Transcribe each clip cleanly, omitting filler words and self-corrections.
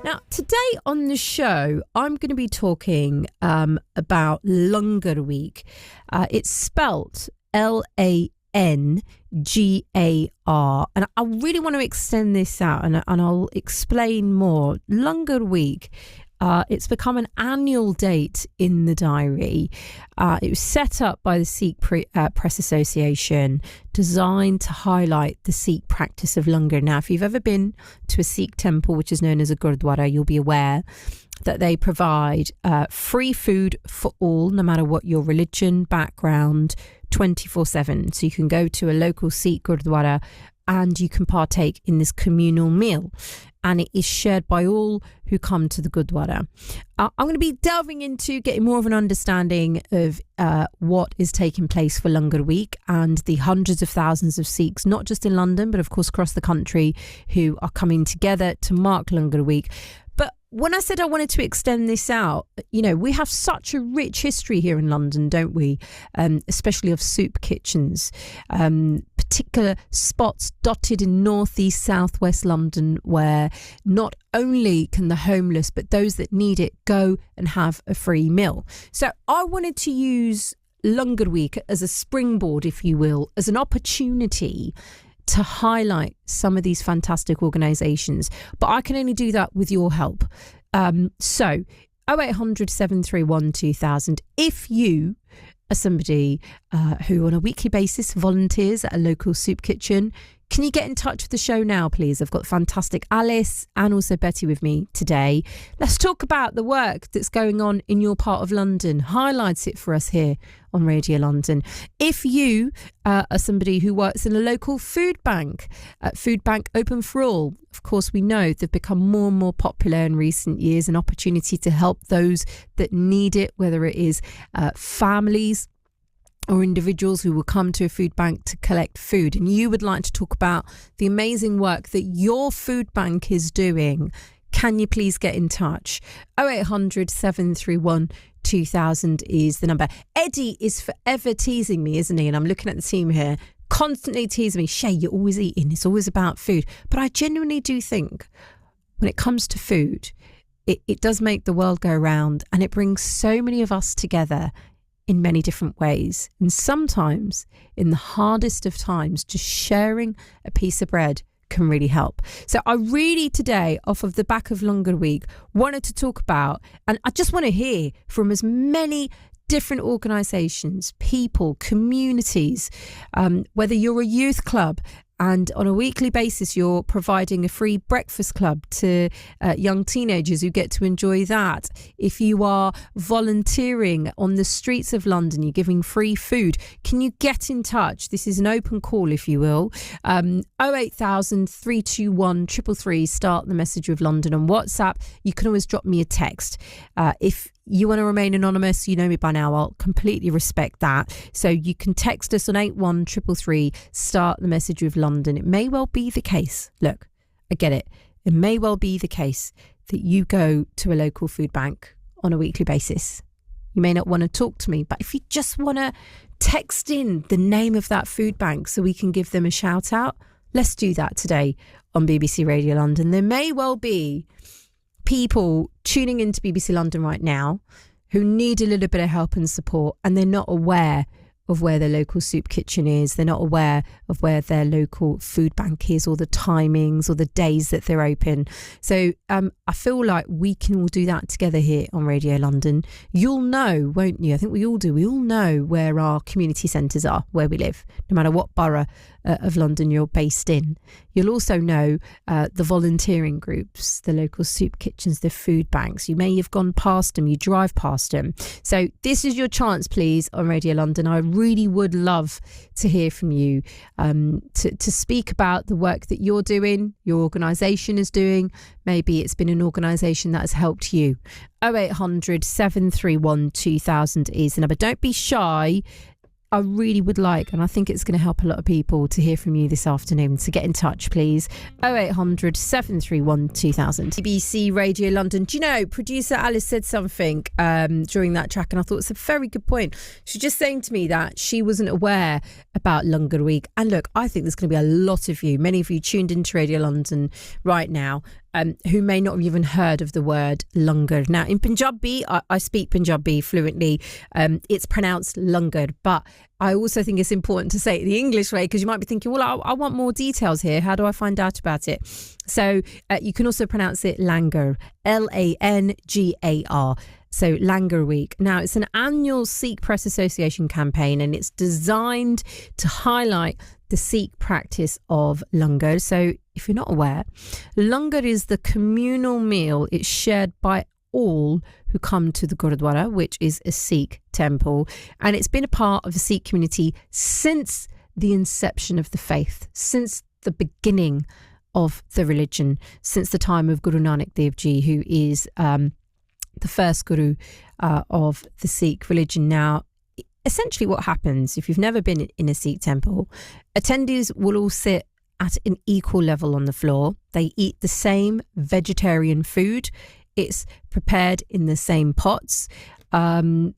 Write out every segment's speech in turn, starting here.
Now, today on the show, I'm going to be talking about Langar Week. It's spelt Langar. And I really want to extend this out and I'll explain more. Langar Week, it's become an annual date in the diary. It was set up by the Sikh Press Association, designed to highlight the Sikh practice of Langar. Now, if you've ever been to a Sikh temple, which is known as a Gurdwara, you'll be aware that they provide free food for all, no matter what your religion, background, 24/7. So you can go to a local Sikh Gurdwara and you can partake in this communal meal. And it is shared by all who come to the Gurdwara. I'm going to be delving into getting more of an understanding of what is taking place for Langar Week and the hundreds of thousands of Sikhs, not just in London, but of course across the country, who are coming together to mark Langar Week. When I said I wanted to extend this out, you know, we have such a rich history here in London, don't we? Especially of soup kitchens, particular spots dotted in northeast, southwest London, where not only can the homeless, but those that need it go and have a free meal. So I wanted to use Langar Week as a springboard, if you will, as an opportunity to highlight some of these fantastic organisations. But I can only do that with your help. So 0800 731 2000. If you are somebody who on a weekly basis volunteers at a local soup kitchen, can you get in touch with the show now, please? I've got fantastic Alice and also Betty with me today. Let's talk about the work that's going on in your part of London. Highlights it for us here on Radio London. If you are somebody who works in a local food bank open for all, of course, we know they've become more and more popular in recent years, an opportunity to help those that need it, whether it is families or individuals who will come to a food bank to collect food, and you would like to talk about the amazing work that your food bank is doing, can you please get in touch? 0800 731 2000 is the number. Eddie is forever teasing me, isn't he? And I'm looking at the team here, constantly teasing me. Shay, you're always eating. It's always about food. But I genuinely do think when it comes to food, it does make the world go round, and it brings so many of us together in many different ways. And sometimes, in the hardest of times, just sharing a piece of bread can really help. So I really today, off of the back of Langar Week, wanted to talk about, and I just want to hear from as many different organisations, people, communities, whether you're a youth club and on a weekly basis you're providing a free breakfast club to young teenagers who get to enjoy that. If you are volunteering on the streets of London, you're giving free food, can you get in touch? This is an open call, if you will. 08000 321 333. Start the message with London on WhatsApp. You can always drop me a text. If you want to remain anonymous, you know me by now, I'll completely respect that. So you can text us on 81333, start the message with London. It may well be the case, look, I get it, it may well be the case that you go to a local food bank on a weekly basis. You may not want to talk to me, but if you just want to text in the name of that food bank so we can give them a shout out, let's do that today on BBC Radio London. There may well be people tuning into BBC London right now who need a little bit of help and support, and they're not aware of where their local soup kitchen is. They're not aware of where their local food bank is, or the timings or the days that they're open. So I feel like we can all do that together here on Radio London. You'll know, won't you? I think we all do. We all know where our community centres are, where we live, no matter what borough of London you're based in. You'll also know the volunteering groups, the local soup kitchens, the food banks. You may have gone past them, you drive past them. So this is your chance, please, on Radio London. I really would love to hear from you, to speak about the work that you're doing, your organisation is doing. Maybe it's been an organisation that has helped you. 0800 731 2000 is the number. Don't be shy. I really would like, and I think it's going to help a lot of people, to hear from you this afternoon. So get in touch, please. 0800 731 2000. BBC Radio London. Do you know, producer Alice said something during that track, and I thought it's a very good point. She's just saying to me that she wasn't aware about Langar Week. And look, I think there's going to be a lot of you, many of you tuned into Radio London right now, who may not have even heard of the word Langar. Now, in Punjabi, I speak Punjabi fluently. It's pronounced Langar, but I also think it's important to say it the English way, because you might be thinking, well, I want more details here. How do I find out about it? So you can also pronounce it Langar, Langar. So Langar Week. Now, it's an annual Sikh Press Association campaign, and it's designed to highlight the Sikh practice of Langar. So if you're not aware, Langar is the communal meal. It's shared by all who come to the Gurudwara, which is a Sikh temple. And it's been a part of the Sikh community since the inception of the faith, since the beginning of the religion, since the time of Guru Nanak Dev Ji, who is the first guru of the Sikh religion. Now, essentially what happens, if you've never been in a Sikh temple, attendees will all sit at an equal level on the floor. They eat the same vegetarian food. It's prepared in the same pots. And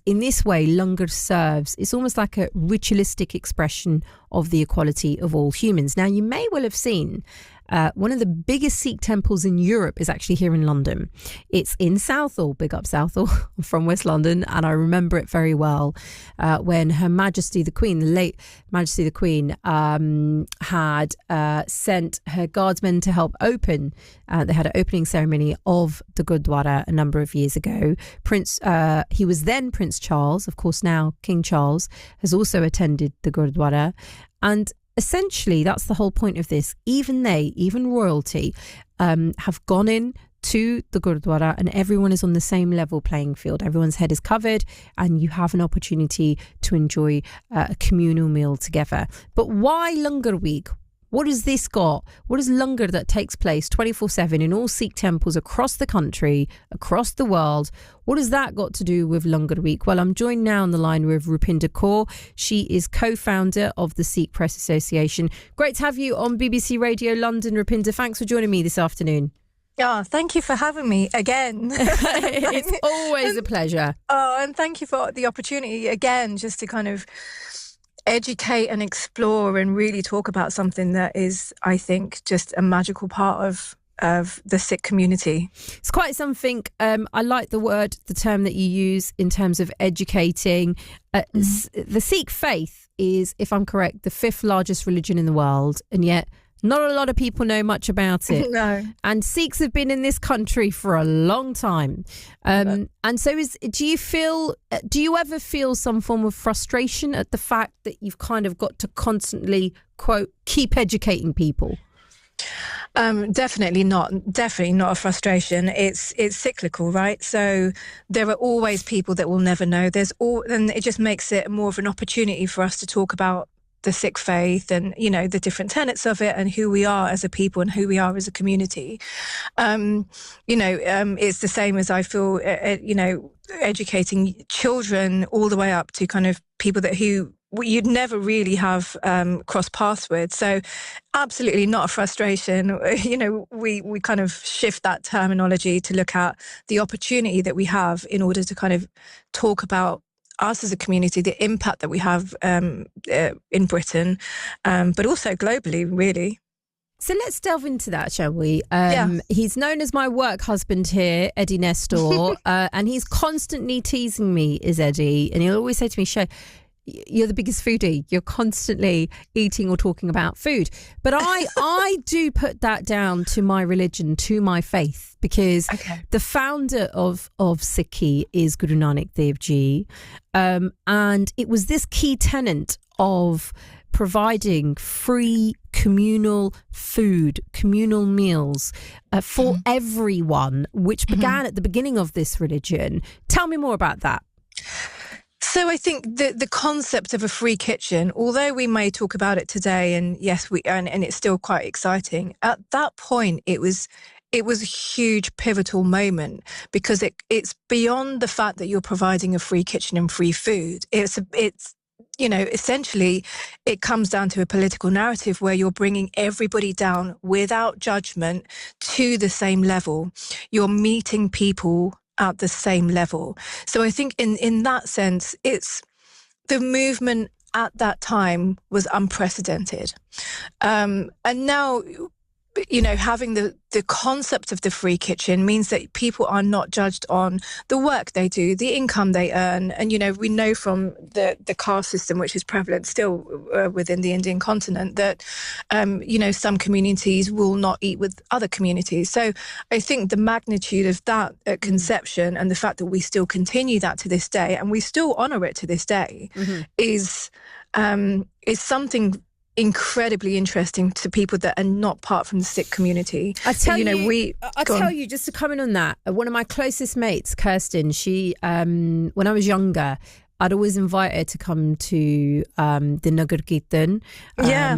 in this way, Langar serves, it's almost like a ritualistic expression of the equality of all humans. Now, you may well have seen one of the biggest Sikh temples in Europe is actually here in London. It's in Southall, big up Southall. I'm from West London, and I remember it very well when Her Majesty the Queen, the late Majesty the Queen, had sent her guardsmen to help open. They had an opening ceremony of the Gurdwara a number of years ago. He was then Prince Charles, of course now King Charles, has also attended the Gurdwara. And essentially, that's the whole point of this. Even royalty, have gone in to the Gurdwara, and everyone is on the same level playing field. Everyone's head is covered, and you have an opportunity to enjoy a communal meal together. But why Langar Week? What has this got? What is Langar that takes place 24/7 in all Sikh temples across the country, across the world? What has that got to do with Langar Week? Well, I'm joined now on the line with Rupinder Kaur. She is co-founder of the Sikh Press Association. Great to have you on BBC Radio London, Rupinder. Thanks for joining me this afternoon. Yeah, thank you for having me again. It's always a pleasure. Oh, and thank you for the opportunity again, just to kind of educate and explore and really talk about something that is, I think, just a magical part of the Sikh community. It's quite something. I like the term that you use in terms of educating. The Sikh faith is, if I'm correct, the 5th largest religion in the world, and yet not a lot of people know much about it. No. And Sikhs have been in this country for a long time. And so do you ever feel some form of frustration at the fact that you've kind of got to constantly, quote, keep educating people? Definitely not a frustration. It's cyclical, right? So there are always people that will never know. And it just makes it more of an opportunity for us to talk about the Sikh faith and, the different tenets of it and who we are as a people and who we are as a community. It's the same as I feel, educating children all the way up to kind of people who you'd never really have crossed paths with. So absolutely not a frustration. We kind of shift that terminology to look at the opportunity that we have in order to kind of talk about us as a community, the impact that we have in Britain, but also globally, really. So let's delve into that, shall we? Yeah. He's known as my work husband here, Eddie Nestor, and he's constantly teasing me, is Eddie, and he'll always say to me, Shay, you're the biggest foodie. You're constantly eating or talking about food. But I do put that down to my religion, to my faith, because the founder of Sikhi is Guru Nanak Dev Ji. And it was this key tenet of providing free communal food, communal meals for everyone, which began at the beginning of this religion. Tell me more about that. So I think the concept of a free kitchen, although we may talk about it today, and yes, and it's still quite exciting, at that point it was a huge pivotal moment, because it's beyond the fact that you're providing a free kitchen and free food. It's essentially it comes down to a political narrative where you're bringing everybody down without judgment to the same level. You're meeting people at the same level. So I think in that sense, it's the movement at that time was unprecedented. And now having the concept of the free kitchen means that people are not judged on the work they do, the income they earn. And, we know from the caste system, which is prevalent still within the Indian continent, that, some communities will not eat with other communities. So I think the magnitude of that at conception and the fact that we still continue that to this day, and we still honour it to this day, is something incredibly interesting to people that are not part from the Sikh community. I'll tell you, just to comment on that, one of my closest mates, Kirsten, she, when I was younger, I'd always invite her to come to the Nagar Kirtan,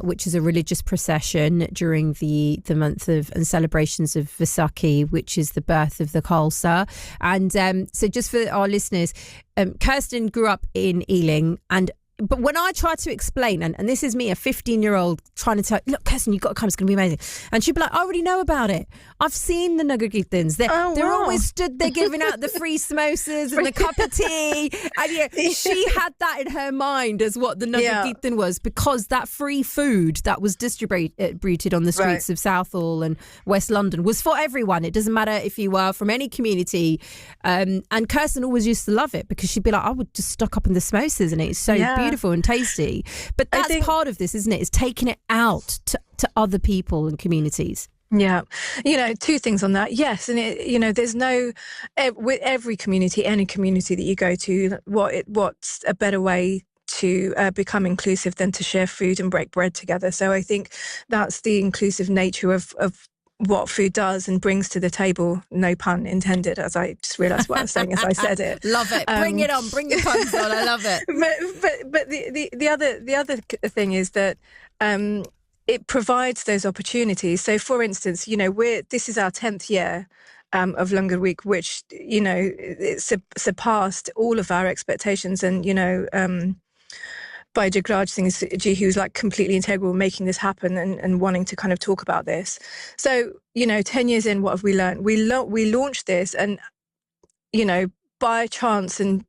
which is a religious procession during the month of and celebrations of Vaisakhi, which is the birth of the Khalsa. And so just for our listeners, Kirsten grew up in Ealing, but when I try to explain, and this is me, a 15-year-old, trying to tell, look, Kirsten, you've got to come, it's going to be amazing. And she'd be like, I already know about it. I've seen the Nagar Kirtans. They're always stood there giving out the free samosas and the cup of tea. And she had that in her mind as what the Nagar Kirtan was, because that free food that was distributed on the streets of Southall and West London was for everyone. It doesn't matter if you were from any community. And Kirsten always used to love it because she'd be like, I would just stock up on the samosas and it's so beautiful and tasty. But that's part of this, isn't it? It's taking it out to other people and communities. Yeah. Two things on that. Yes. And there's with every community, any community that you go to, what's a better way to become inclusive than to share food and break bread together. So I think that's the inclusive nature of what food does and brings to the table, no pun intended, as I just realised what I was saying as I said it. Love it. Bring it on. Bring the puns on. I love it. But the other thing is that it provides those opportunities. So, for instance, this is our 10th year of Langar Week, which it surpassed all of our expectations, and by Jagraj Singh Ji, who's like completely integral in making this happen and wanting to kind of talk about this. So, 10 years in, what have we learned? We launched this, and, by chance and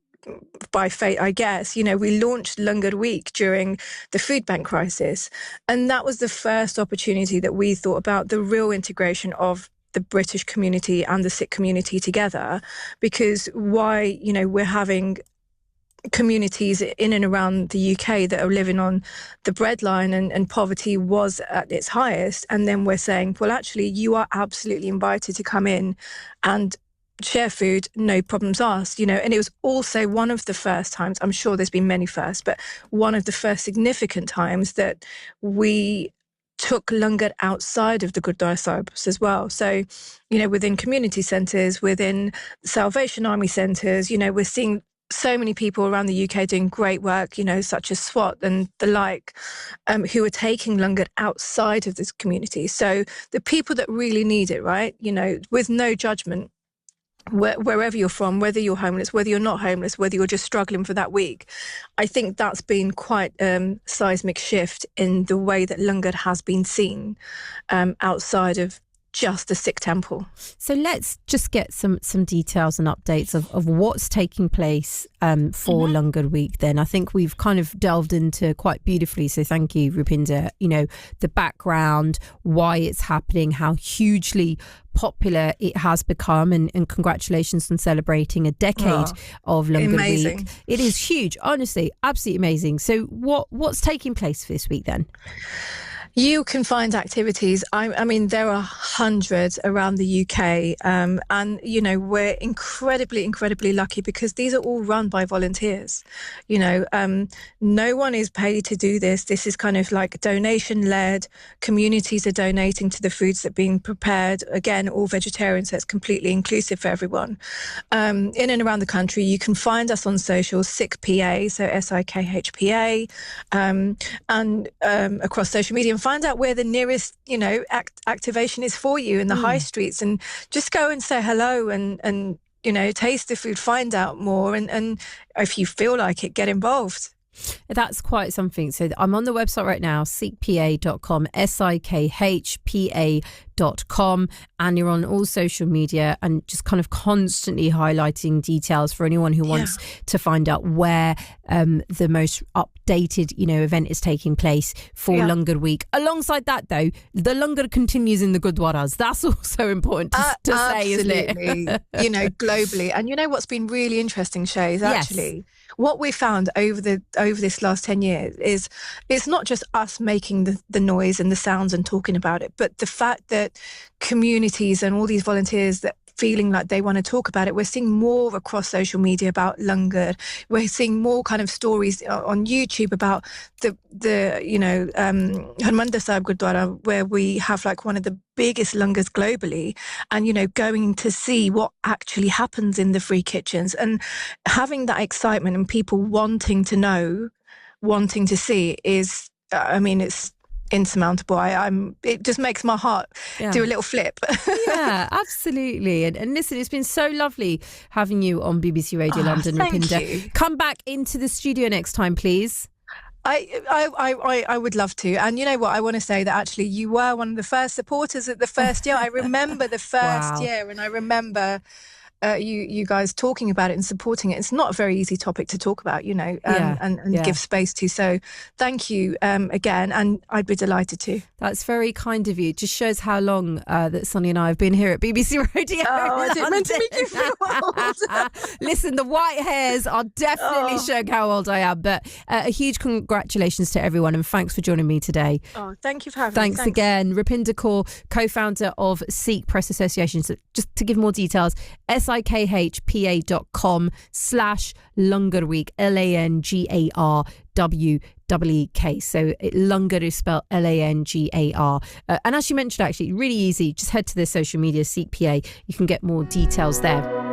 by fate, I guess, we launched Langar Week during the food bank crisis. And that was the first opportunity that we thought about the real integration of the British community and the Sikh community together, because we're having communities in and around the UK that are living on the breadline and poverty was at its highest. And then we're saying, well, actually, you are absolutely invited to come in and share food, no problems asked, and it was also one of the first times, I'm sure there's been many firsts, but one of the first significant times that we took Langar outside of the Gurdwara Sahibs as well. So, within community centres, within Salvation Army centres, we're seeing so many people around the UK doing great work, such as SWAT and the like, who are taking Langar outside of this community. So the people that really need it, right, with no judgment, wherever you're from, whether you're homeless, whether you're not homeless, whether you're just struggling for that week, I think that's been quite a seismic shift in the way that Langar has been seen outside of just the Sikh temple. So let's just get some details and updates of what's taking place for Langar Week then. I think we've kind of delved into quite beautifully, so thank you, Rupinder, the background, why it's happening, how hugely popular it has become, and congratulations on celebrating a decade of Langar Week. It is huge, honestly, absolutely amazing. So what's taking place for this week then? You can find activities. I mean, there are hundreds around the UK, and we're incredibly lucky because these are all run by volunteers. No one is paid to do this. This is kind of like donation led. Communities are donating to the foods that are being prepared. Again, all vegetarian, so it's completely inclusive for everyone. In and around the country, you can find us on social, Sikh PA, so SikhPA, and across social media. Find out where the nearest, activation is for you in the high streets, and just go and say hello and taste the food, find out more, and if you feel like it, get involved. That's quite something. So I'm on the website right now, sikhpa.com, SikhPA.com, and you're on all social media and just kind of constantly highlighting details for anyone who wants to find out where the most updated, event is taking place for Langar Week. Alongside that, though, the Langar continues in the Gurdwaras. That's also important to say, isn't it? Globally. And what's been really interesting, Shay, is actually what we found over this last 10 years is it's not just us making the noise and the sounds and talking about it, but the fact that communities and all these volunteers that feeling like they want to talk about it. We're seeing more across social media about Langar. We're seeing more kind of stories on YouTube about the Harmandir Sahib Gurdwara, where we have like one of the biggest Langars globally, and going to see what actually happens in the free kitchens and having that excitement and people wanting to know, wanting to see is, it's insurmountable. It just makes my heart do a little flip. Yeah, absolutely. And listen, it's been so lovely having you on BBC Radio London, Rupinder. Come back into the studio next time, please. I would love to. And you know what? I want to say that actually you were one of the first supporters at the first year. I remember the first year, and I remember you guys talking about it and supporting it. It's not a very easy topic to talk about, and give space to. So thank you again, and I'd be delighted to. That's very kind of you. It just shows how long that Sunny and I have been here at BBC Radio. Oh, I didn't mean to make you feel old. Listen, the white hairs are definitely showing how old I am, but a huge congratulations to everyone, and thanks for joining me today. Oh, thank you for having me. Thanks again. Rupinder Kaur, co-founder of Sikh Press Association. So just to give more details, sikhpa.com/Langar Week, LangarWeek. So Langar is spelled Langar. And as you mentioned, actually, really easy. Just head to their social media, Sikh PA. You can get more details there.